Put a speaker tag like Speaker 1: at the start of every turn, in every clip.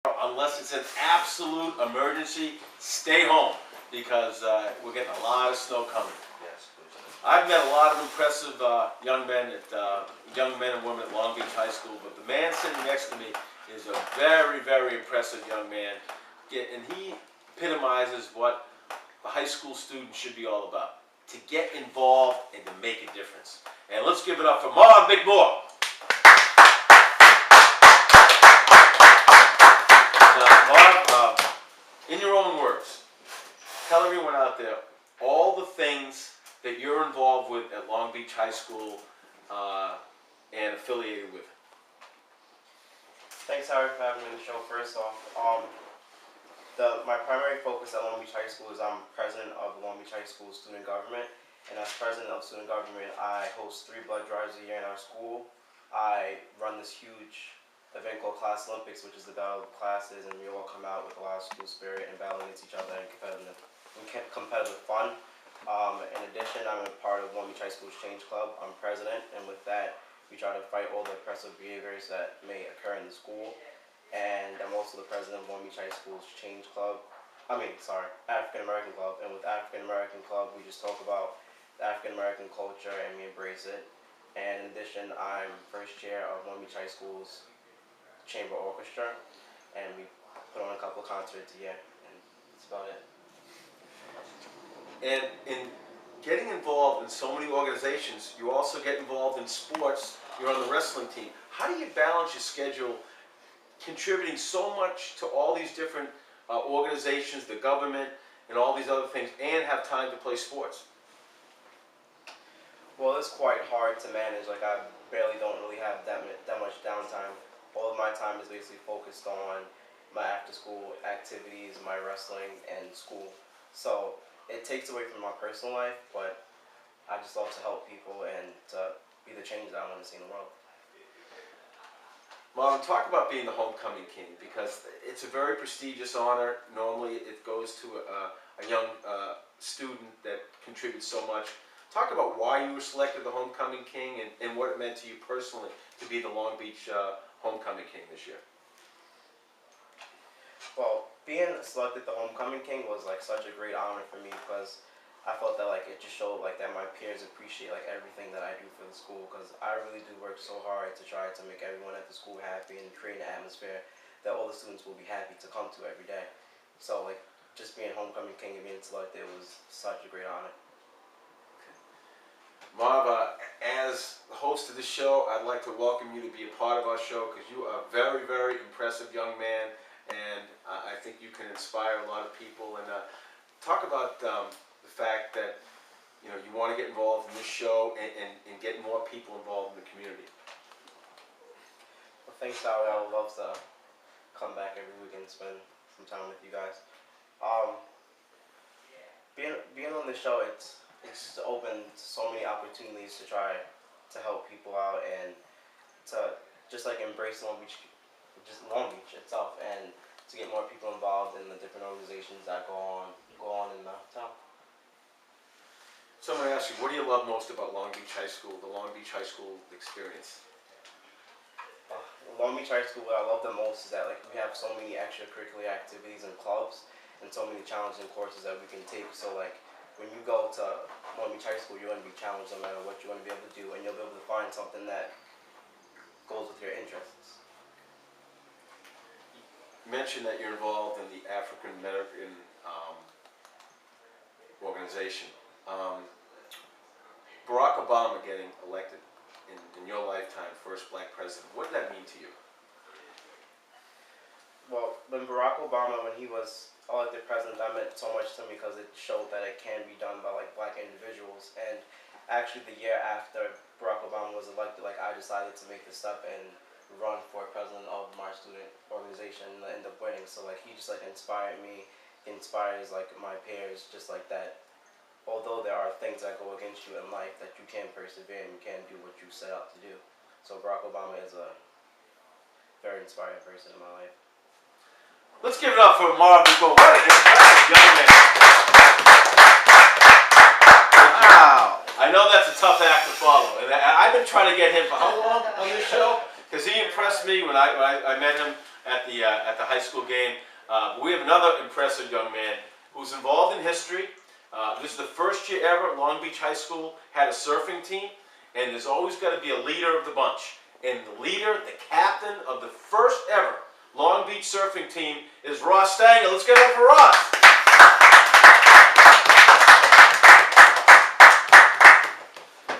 Speaker 1: Unless it's an absolute emergency, stay home because we're getting a lot of snow coming.
Speaker 2: Yes, please.
Speaker 1: I've met a lot of impressive young men and women at Long Beach High School, but the man sitting next to me is a very, very impressive young man, and he epitomizes what a high school student should be all about: to get involved and to make a difference. And let's give it up for Marv McMore. Now, Marv, in your own words, tell everyone out there all the things that you're involved with at Long Beach High School and affiliated with.
Speaker 2: Thanks, Howie, for having me on the show. First off, my primary focus at Long Beach High School is I'm president of Long Beach High School Student Government, and as president of Student Government, I host 3 blood drives a year in our school. I run this huge event called Class Olympics, which is the battle of classes, and we all come out with a lot of school spirit and battle against each other and competitive fun. In addition, I'm a part of Long Beach High School's Change Club. I'm president, and with that, we try to fight all the oppressive behaviors that may occur in the school. And I'm also the president of Long Beach High School's Change Club. African American Club. And with African American Club, we just talk about the African American culture and we embrace it. And in addition, I'm first chair of Long Beach High School's Chamber Orchestra, and we put on a couple concerts a year, and that's about it.
Speaker 1: And in getting involved in so many organizations, you also get involved in sports. You're on the wrestling team. How do you balance your schedule, contributing so much to all these different organizations, the government, and all these other things, and have time to play sports?
Speaker 2: Well, it's quite hard to manage. Like, I don't really have that much downtime. All of my time is basically focused on my after-school activities, my wrestling, and school. So it takes away from my personal life, but I just love to help people and to be the change that I want to see in the world.
Speaker 1: Marvin, talk about being the homecoming king, because it's a very prestigious honor. Normally it goes to a young student that contributes so much. Talk about why you were selected the homecoming king and what it meant to you personally to be the Long Beach homecoming king this year.
Speaker 2: Well, being selected the homecoming king was like such a great honor for me because I felt that like it just showed like that my peers appreciate like everything that I do for the school, because I really do work so hard to try to make everyone at the school happy and create an atmosphere that all the students will be happy to come to every day. So like just being homecoming king and being selected was such a great honor.
Speaker 1: Marv, as the host of the show, I'd like to welcome you to be a part of our show because you are a very, very impressive young man, and I think you can inspire a lot of people. And talk about the fact that you want to get involved in this show and get more people involved in the community.
Speaker 2: Well, thanks, Howie. I would love to come back every week and spend some time with you guys. Being on the show, it's just opened so many opportunities to try to help people out and to just like embrace Long Beach itself, and to get more people involved in the different organizations that go on in the town.
Speaker 1: So I'm going to ask you, what do you love most about Long Beach High School, the Long Beach High School experience?
Speaker 2: Long Beach High School, what I love the most is that like we have so many extracurricular activities and clubs and so many challenging courses that we can take. So like when you go to Long Beach High School, you're going to be challenged no matter what you want to be able to do, and you'll be able to find something that goes with your interests.
Speaker 1: You mentioned that you're involved in the African American organization. Barack Obama getting elected in your lifetime, first black president, what did that mean to you?
Speaker 2: Well, when Barack Obama, when he was elected president, that meant so much to me because it showed that it can be done by like black individuals. And actually the year after Barack Obama was elected, like I decided to make the step and run for president of my student organization and end up winning. So like he just like inspired me, inspires like my peers, just like that. Although there are things that go against you in life, that you can persevere and you can do what you set out to do. So Barack Obama is a very inspiring person in my life.
Speaker 1: Let's give it up for Marv McMore. What an impressive young man. Wow. I know that's a tough act to follow. And I've been trying to get him for how long on this show? Because he impressed me when I met him at the high school game. We have another impressive young man who's involved in history. This is the first year ever Long Beach High School had a surfing team, and there's always got to be a leader of the bunch. And the leader, the captain of the first ever Long Beach surfing team is Ross Stanger. Let's get it up for Ross.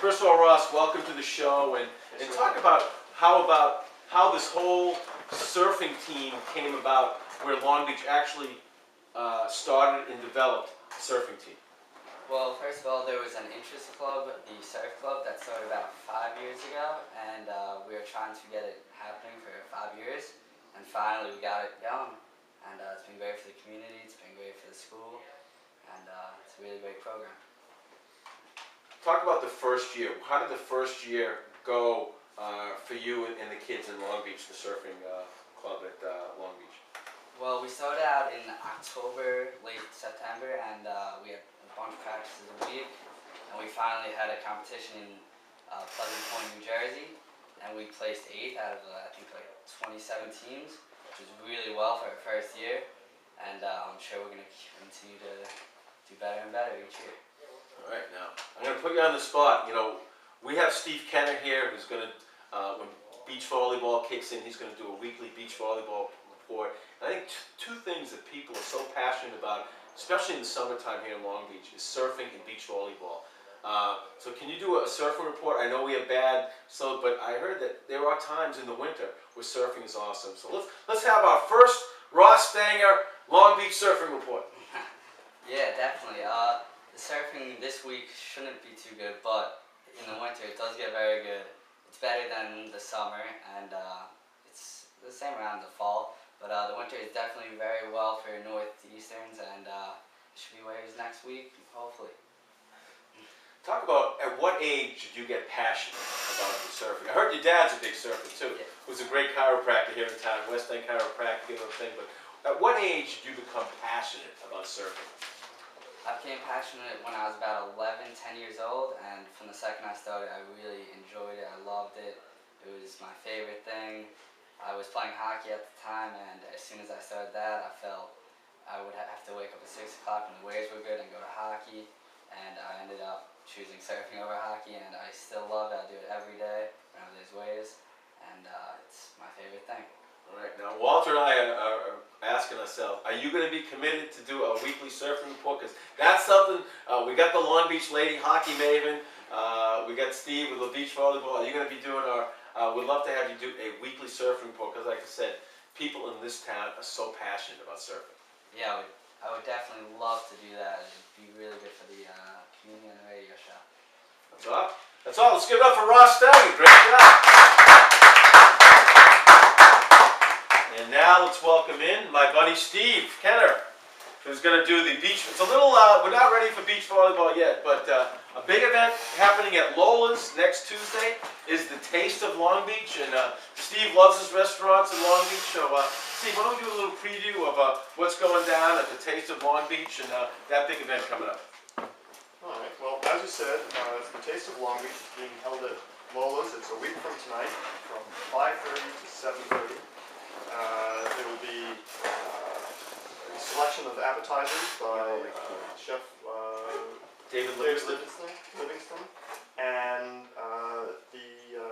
Speaker 1: First of all, Ross, welcome to the show, and talk about how this whole surfing team came about, where Long Beach actually started and developed a surfing team.
Speaker 3: Well, first of all, there was an interest club, the surf club, that started about 5 years ago, and we were trying to get it happening for 5 years, and finally we got it going, and it's been great for the community, it's been great for the school, and it's a really great program.
Speaker 1: Talk about the first year. How did the first year go for you and the kids in Long Beach, the surfing club at Long Beach?
Speaker 3: Well, we started out in October, late September, and we had a bunch of practices a week, and we finally had a competition in Pleasant Point, New Jersey, and we placed 8th out of I think like 27 teams, which was really well for our first year, and I'm sure we're going to continue to do better and better each year.
Speaker 1: All right, now I'm going to put you on the spot. You know, we have Steve Kenner here, who's going to, when beach volleyball kicks in, he's going to do a weekly beach volleyball report. And I think two things that people are so passionate about, especially in the summertime here in Long Beach, is surfing and beach volleyball. So can you do a surfing report? I know we have bad slope, but I heard that there are times in the winter where surfing is awesome. So let's have our first Ross Stanger Long Beach surfing report.
Speaker 3: Yeah, definitely. The surfing this week shouldn't be too good, but in the winter it does get very good. It's better than the summer, and it's the same around the fall. But the winter is definitely very well for Northeasterns, and it should be waves next week, hopefully.
Speaker 1: Talk about at what age did you get passionate about the surfing? I heard your dad's a big surfer too.
Speaker 3: Yeah.
Speaker 1: Who's a great chiropractor here in town, West End Chiropractic and everything. But at what age did you become passionate about surfing?
Speaker 3: I became passionate when I was about 11, 10 years old, and from the second I started, I really enjoyed it. I loved it. It was my favorite thing. I was playing hockey at the time, and as soon as I started that, I felt I would have to wake up at 6 o'clock when the waves were good and go to hockey, and I ended up choosing surfing over hockey, and I still love it. I do it every day whenever there's waves, and it's my favorite thing.
Speaker 1: All right, now Walter and I are asking ourselves, are you going to be committed to do a weekly surfing report? Because that's something, we got the Long Beach Lady Hockey Maven, we got Steve with the beach volleyball. Are you going to be doing we'd love to have you do a weekly surfing report, because like I said, people in this town are so passionate about surfing.
Speaker 3: Yeah, I would definitely love to do that. It'd be really good for the community and the radio show.
Speaker 1: That's all. That's all. Let's give it up for Ross Stanger. Great job. And now let's welcome in my buddy Steve Kenner, who's going to do the beach. It's a little, we're not ready for beach volleyball yet, but a big event happening at Lola's next Tuesday is the Taste of Long Beach. And Steve loves his restaurants in Long Beach. So Steve, why don't we do a little preview of what's going down at the Taste of Long Beach and that big event coming up.
Speaker 4: All right, well, as you said, the Taste of Long Beach is being held at Lola's. It's a week from tonight, from 5:30 to 7:30. There will be a selection of appetizers by Chef
Speaker 1: David
Speaker 4: Livingston, and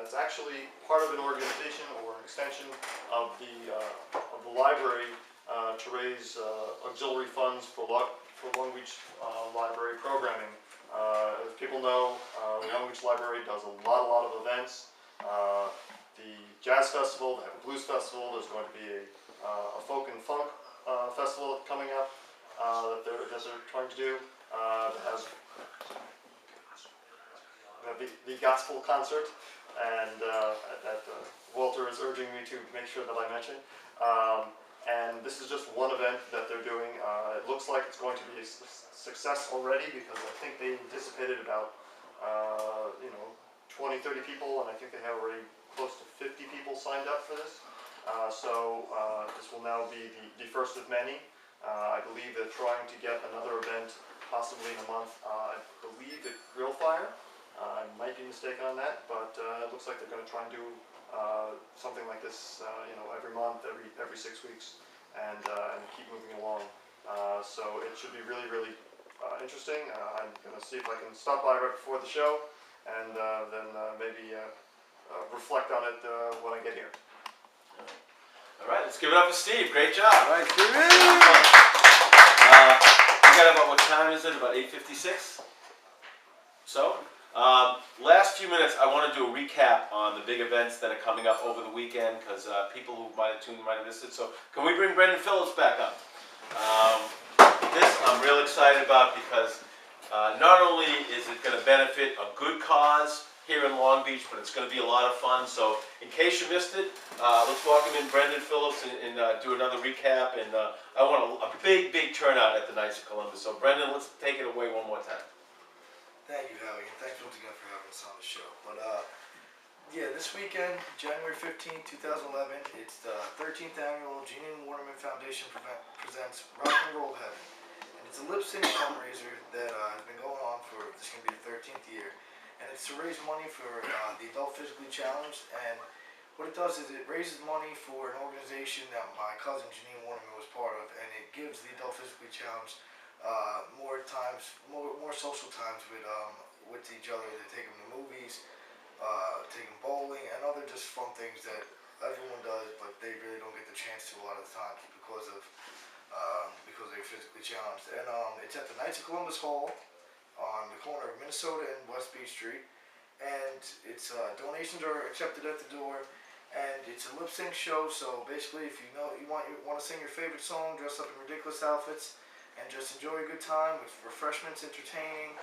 Speaker 4: it's actually part of an organization or an extension of the library to raise auxiliary funds for Long Beach Library programming. As people know, the Long Beach Library does a lot of events. The Jazz Festival, they have a Blues Festival, there's going to be a Folk and Funk Festival coming up that they're trying to do. That has the gospel concert, and that Walter is urging me to make sure that I mention. And this is just one event that they're doing. It looks like it's going to be a success already, because I think they anticipated about 20, 30 people, and I think they have already close to 50 people signed up for this. So this will now be the first of many. I believe they're trying to get another event possibly in a month. I believe at Grill Fire. I might be mistaken on that, but it looks like they're going to try and do something like this, every month, every 6 weeks, and keep moving along. So it should be really, really interesting. I'm going to see if I can stop by right before the show, and then maybe reflect on it when I get here.
Speaker 1: All right, let's give it up for Steve. Great job.
Speaker 5: All right, Steve.
Speaker 1: We got about, what time is it? About 8:56? So, last few minutes, I want to do a recap on the big events that are coming up over the weekend, because people who might have tuned might have missed it. So, can we bring Brendan Phillips back up? This I'm real excited about, because not only is it going to benefit a good cause here in Long Beach, but it's going to be a lot of fun. So, in case you missed it, let's welcome in Brendan Phillips and do another recap. And I want a big, big turnout at the Knights of Columbus. So, Brendan, let's take it away one more time.
Speaker 5: Thank you, Howie, and thanks once again for having us on the show. But yeah, this weekend, January 15th, 2011, it's the 13th annual Gene and Waterman Foundation presents Rock and Roll Heaven. And it's a lip sync fundraiser that has been going on for, this is going to be the 13th year. And it's to raise money for the adult physically challenged. And what it does is it raises money for an organization that my cousin Janine Waterman was part of, and it gives the adult physically challenged more social times with each other. They take them to movies, take them bowling, and other just fun things that everyone does, but they really don't get the chance to a lot of the times because they're physically challenged. And it's at the Knights of Columbus Hall on the corner of Minnesota and West Beach Street, and it's donations are accepted at the door, and it's a lip sync show. So basically, if you want to sing your favorite song, dress up in ridiculous outfits, and just enjoy a good time with refreshments, entertainment,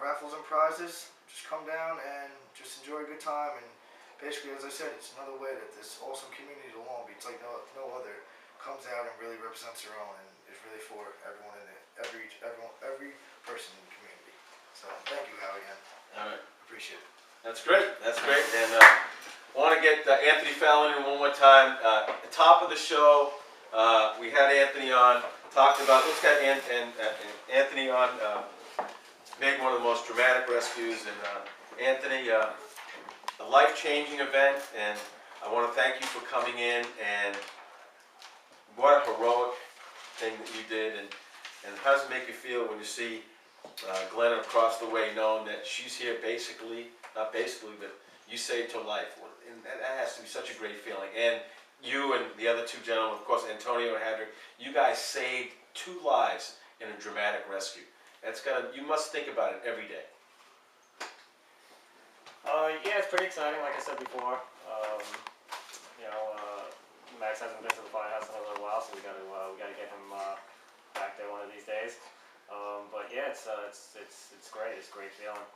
Speaker 5: raffles and prizes, just come down and just enjoy a good time. And basically, as I said, it's another way that this awesome community of Long Beach, like no other, comes out and really represents their own, and is really for everyone in it, every person in the community. So thank you, Howie, again.
Speaker 1: All right.
Speaker 5: Appreciate it.
Speaker 1: That's great. That's great. And I want to get Anthony Fallon in one more time. At the top of the show, we had Anthony on. Talked about. Let's get Anthony on. Made one of the most dramatic rescues. And Anthony, a life-changing event. And I want to thank you for coming in. And what a heroic thing that you did. And how does it make you feel when you see Glenna across the way, knowing that she's here not basically, but you saved her life? And that has to be such a great feeling. And you and the other two gentlemen, of course, Antonio and Hedrick, you guys saved 2 lives in a dramatic rescue. You must think about it every day.
Speaker 6: Yeah, it's pretty exciting. Like I said before, Max hasn't been to the firehouse in a little while, so we got to get him back there one of these days. But yeah, it's great. It's a great feeling.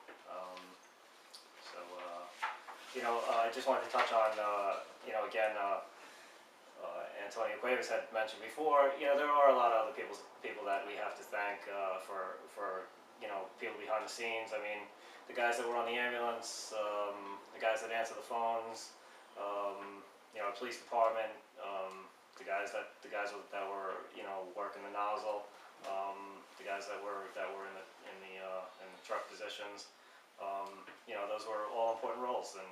Speaker 6: I just wanted to touch on again. Antonio Cuevas had mentioned before. There are a lot of other people that we have to thank for people behind the scenes. I mean, the guys that were on the ambulance, the guys that answer the phones, police department, the guys that were working the nozzle, the guys that were in the truck positions. Those were all important roles, and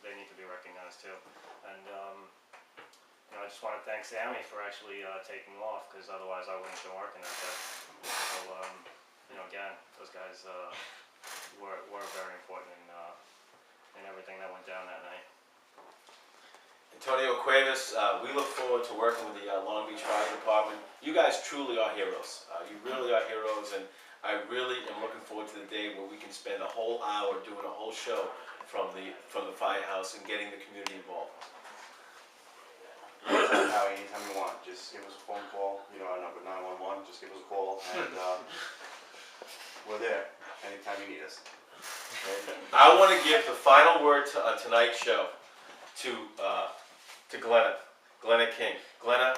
Speaker 6: they need to be recognized too. And I just want to thank Sammy for actually taking off, because otherwise I wouldn't have been working that day. So again, those guys were very important in everything that went down that night.
Speaker 1: Antonio Cuevas, we look forward to working with the Long Beach Fire Department. You guys truly are heroes. You really are heroes, and I really am looking forward to the day where we can spend a whole hour doing a whole show from the firehouse and getting the community involved.
Speaker 7: Howie, anytime you want, just give us a phone call. Our number 911. Just give us a call, and we're there anytime you need us.
Speaker 1: I want to give the final word to tonight's show to Glenna King. Glenna,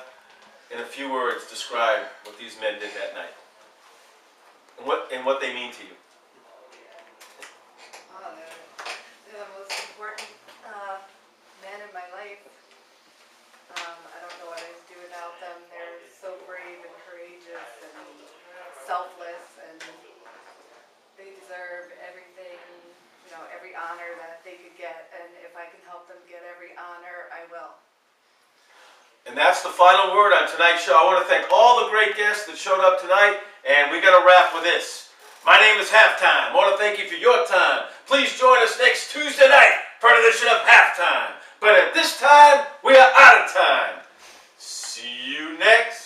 Speaker 1: in a few words, describe what these men did that night and what they mean to you.
Speaker 8: They're the most important men in my life. I don't know what I'd do without them. They're so brave and courageous and selfless, and they deserve everything, every honor that they could get.
Speaker 1: And that's the final word on tonight's show. I want to thank all the great guests that showed up tonight, and we got to wrap with this. My name is Halftime. I want to thank you for your time. Please join us next Tuesday night for an edition of Halftime. But at this time, we are out of time. See you next